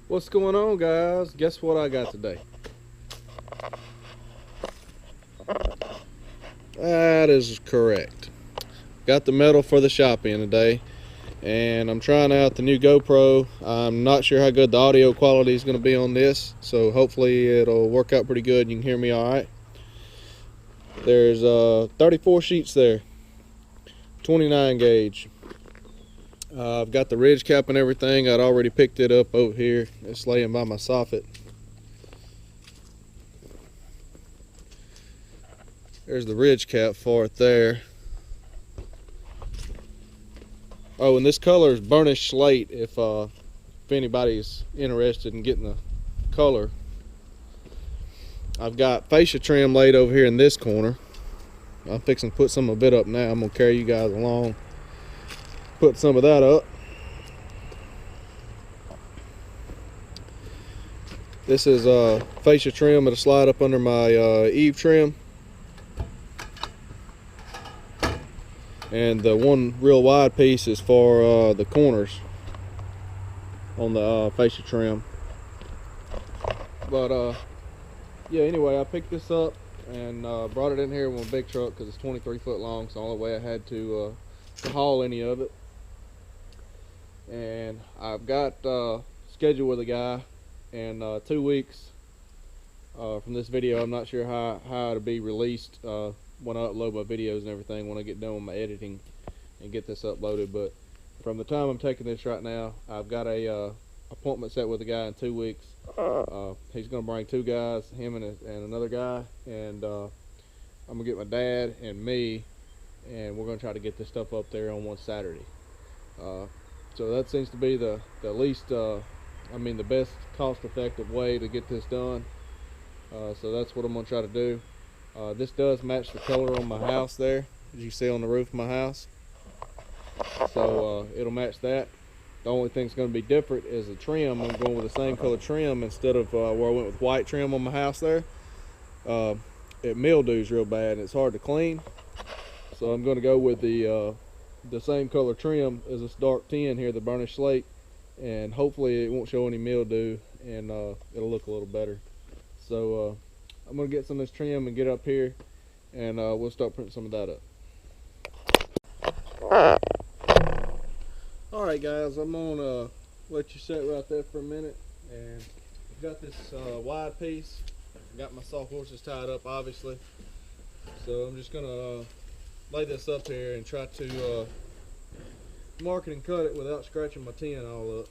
What's going on, guys? Guess what I got today? That is correct. Got the metal for the shop in today, and I'm trying out the new GoPro. I'm not sure how good the audio quality is going to be on this, so hopefully it'll work out pretty good and you can hear me all right. There's 34 sheets there, 29 gauge. I've got the ridge cap and everything. I'd already picked it up over here. It's laying by my soffit. There's the ridge cap for it there. Oh, and this color is burnished slate if anybody's interested in getting the color. I've got fascia trim laid over here in this corner. I'm fixing to put some of it up now. I'm going to carry you guys along. Put some of that up. This is fascia trim. It'll slide up under my eave trim. And the one real wide piece is for the corners on the fascia trim. But yeah, anyway, I picked this up and brought it in here with a big truck because it's 23 foot long. It's the only way I had to haul any of it. And I've got scheduled with a guy in 2 weeks from this video. I'm not sure how it'll be released when I upload my videos and everything, when I get done with my editing and get this uploaded. But from the time I'm taking this right now, I've got a appointment set with a guy in 2 weeks. He's going to bring 2 guys, him and another guy, and I'm going to get my dad and me, and we're going to try to get this stuff up there on one Saturday. So that seems to be the least, the best cost-effective way to get this done. So that's what I'm going to try to do. This does match the color on my house there, as you see on the roof of my house. So it'll match that. The only thing that's going to be different is the trim. I'm going with the same color trim instead of where I went with white trim on my house there. It mildews real bad and it's hard to clean. So I'm going to go with the same color trim as this dark tin here, the burnished slate, and hopefully it won't show any mildew and it'll look a little better. So I'm going to get some of this trim and get up here, and we'll start putting some of that up. Alright guys, I'm going to let you sit right there for a minute. And I've got this wide piece. I've got my sawhorses tied up, obviously. So I'm just going to lay this up here and try to mark it and cut it without scratching my tin all up.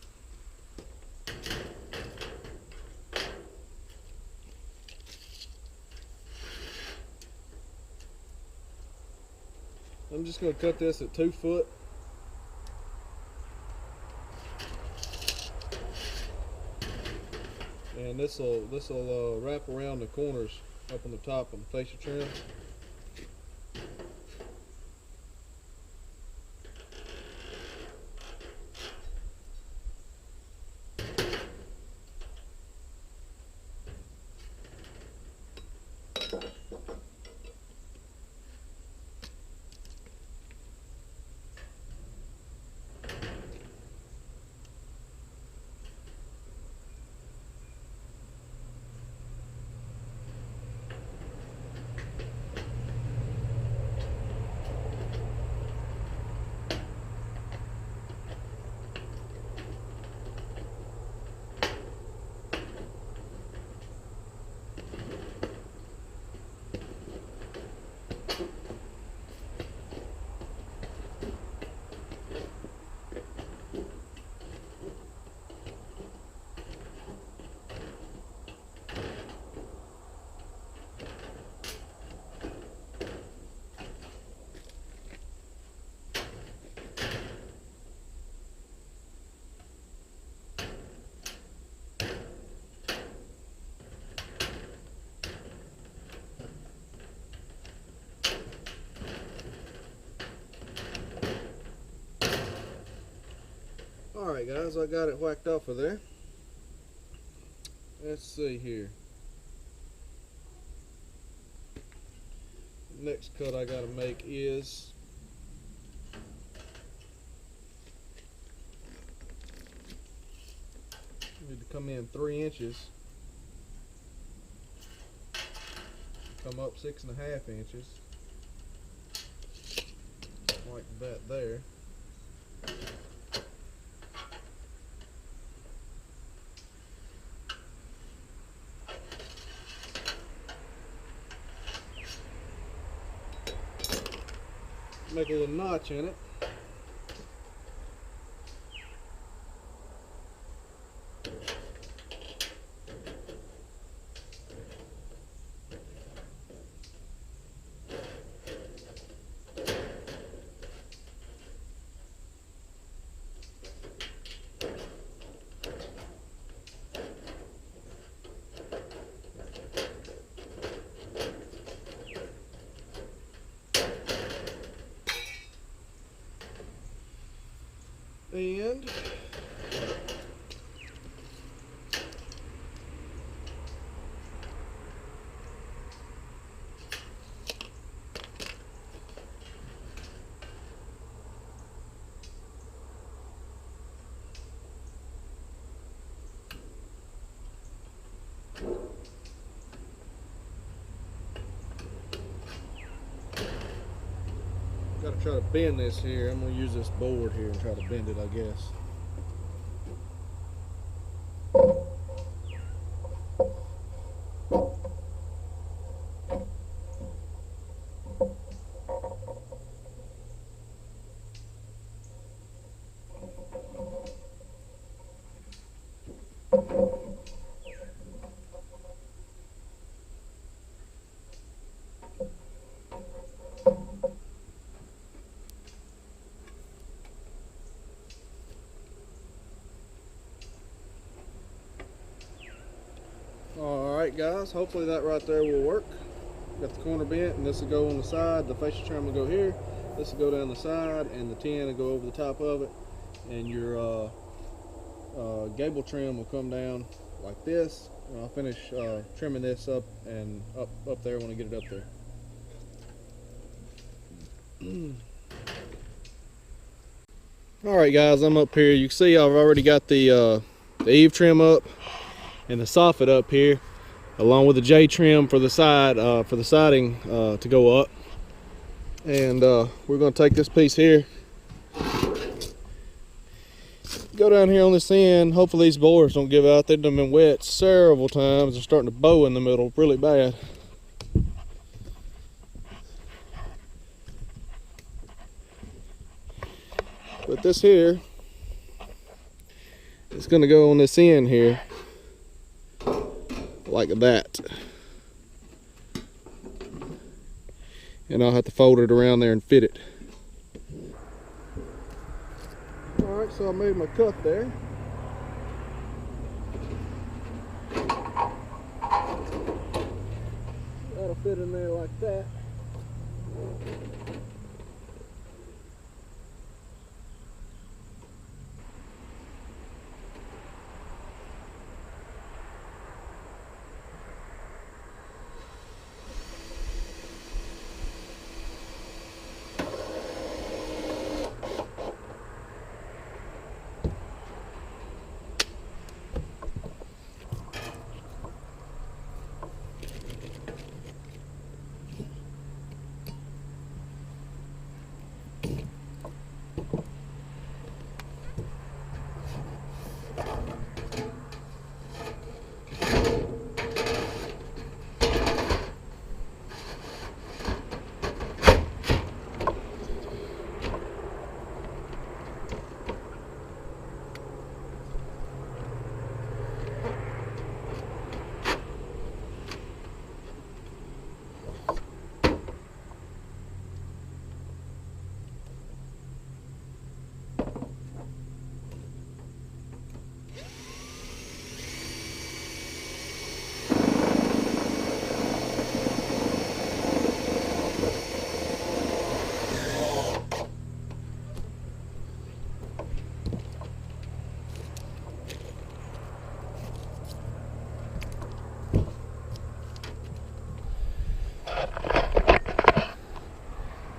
I'm just going to cut this at 2 foot. And this will wrap around the corners up on the top of the fascia trim. Alright guys, I got it whacked off of there. Let's see here. Next cut I gotta make is Need to come in 3 inches. Come up 6.5 inches. Like that there. Make a little notch in it. And gotta try to bend this here. I'm gonna use this board here and try to bend it, I guess. Alright guys, hopefully that right there will work. Got the corner bent, and this will go on the side. The fascia trim will go here, this will go down the side, and the tin will go over the top of it, and your gable trim will come down like this. And I'll finish trimming this up and up there when I get it up there. Alright guys, I'm up here. You can see I've already got the eave trim up and the soffit up here, along with the J trim for the side, for the siding to go up. And we're going to take this piece here, go down here on this end. Hopefully these boards don't give out. They've been wet several times. They're starting to bow in the middle really bad. But this here, it's going to go on this end here like that, and I'll have to fold it around there and fit it. Alright, so I made my cut there. That'll fit in there like that.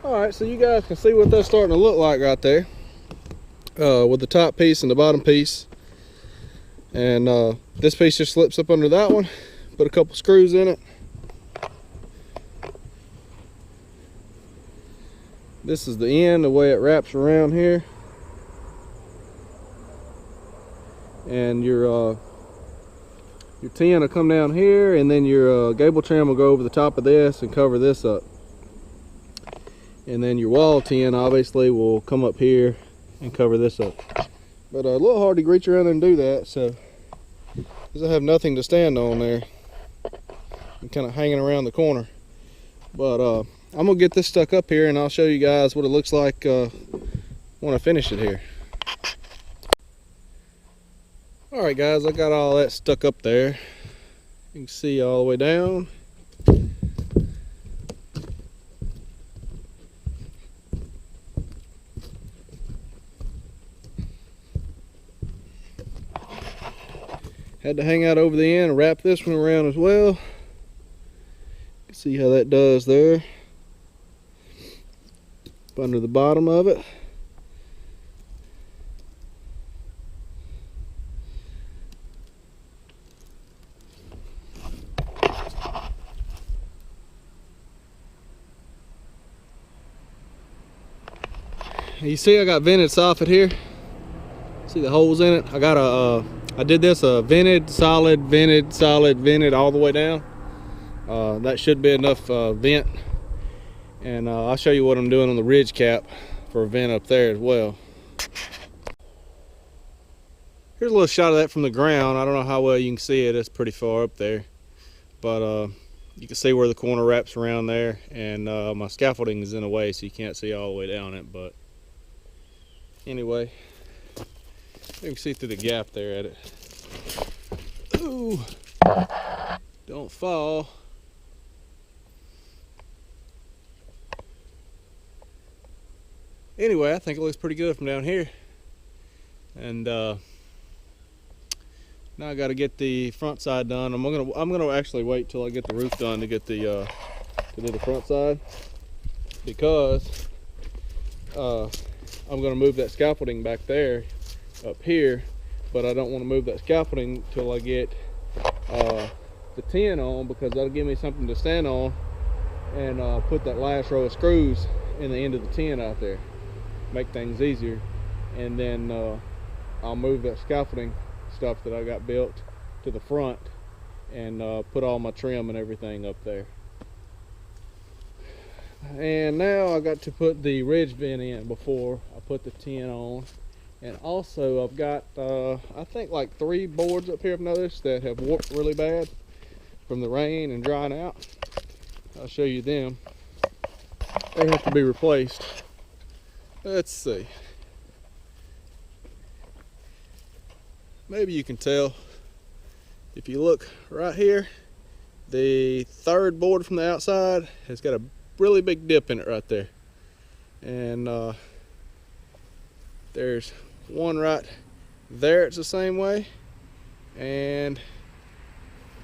Alright, so you guys can see what that's starting to look like right there, with the top piece and the bottom piece. And this piece just slips up under that one. Put a couple screws in it. This is the end, the way it wraps around here. And your tin will come down here, and then your gable trim will go over the top of this and cover this up. And then your wall tin obviously will come up here and cover this up. But a little hard to reach around there and do that, so because I have nothing to stand on there. I'm kind of hanging around the corner. But I'm gonna get this stuck up here and I'll show you guys what it looks like when I finish it here. Alright guys, I got all that stuck up there. You can see all the way down. Had to hang out over the end and wrap this one around as well. You can see how that does there. Up under the bottom of it. You see I got vented soffit here. See the holes in it? I got I did this vented, solid, vented, solid, vented all the way down. That should be enough vent. And I'll show you what I'm doing on the ridge cap for a vent up there as well. Here's a little shot of that from the ground. I don't know how well you can see it. It's pretty far up there. But you can see where the corner wraps around there. And my scaffolding is in the way, so you can't see all the way down it. But anyway, you can see through the gap there at it. Ooh, don't fall. Anyway, I think it looks pretty good from down here. And now I got to get the front side done. I'm gonna actually wait till I get the roof done to get the to do the front side, because I'm gonna move that scaffolding back there up here, but I don't want to move that scaffolding till I get the tin on, because that'll give me something to stand on and put that last row of screws in the end of the tin out there, make things easier. And then I'll move that scaffolding stuff that I got built to the front and put all my trim and everything up there. And now I got to put the ridge vent in before I put the tin on. And also I've got I think like 3 boards up here I've noticed that have warped really bad from the rain and drying out. I'll show you them. They have to be replaced. Let's see. Maybe you can tell if you look right here, the 3rd board from the outside has got a really big dip in it right there. And there's one right there, it's the same way. And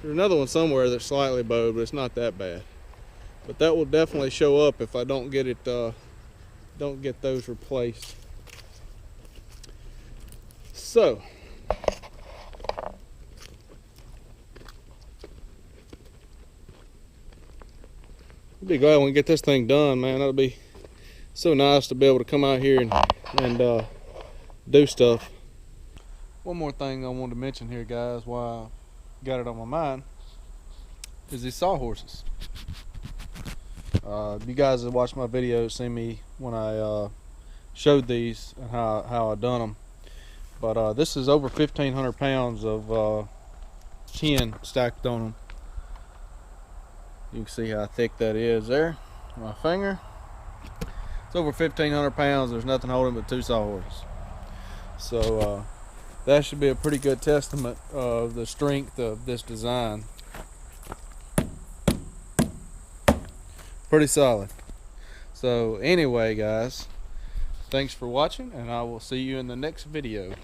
there's another one somewhere that's slightly bowed, but it's not that bad. But that will definitely show up if I don't get it don't get those replaced. So I'll be glad when we get this thing done, man. That'll be so nice to be able to come out here and do stuff. One more thing I wanted to mention here, guys, while I got it on my mind, is these sawhorses. You guys that watched my videos see me when I showed these and how I done them. But this is over 1,500 pounds of tin stacked on them. You can see how thick that is there. My finger. It's over 1,500 pounds. There's nothing holding but 2 sawhorses. So that should be a pretty good testament of the strength of this design. Pretty solid. So anyway, guys, thanks for watching, and I will see you in the next video.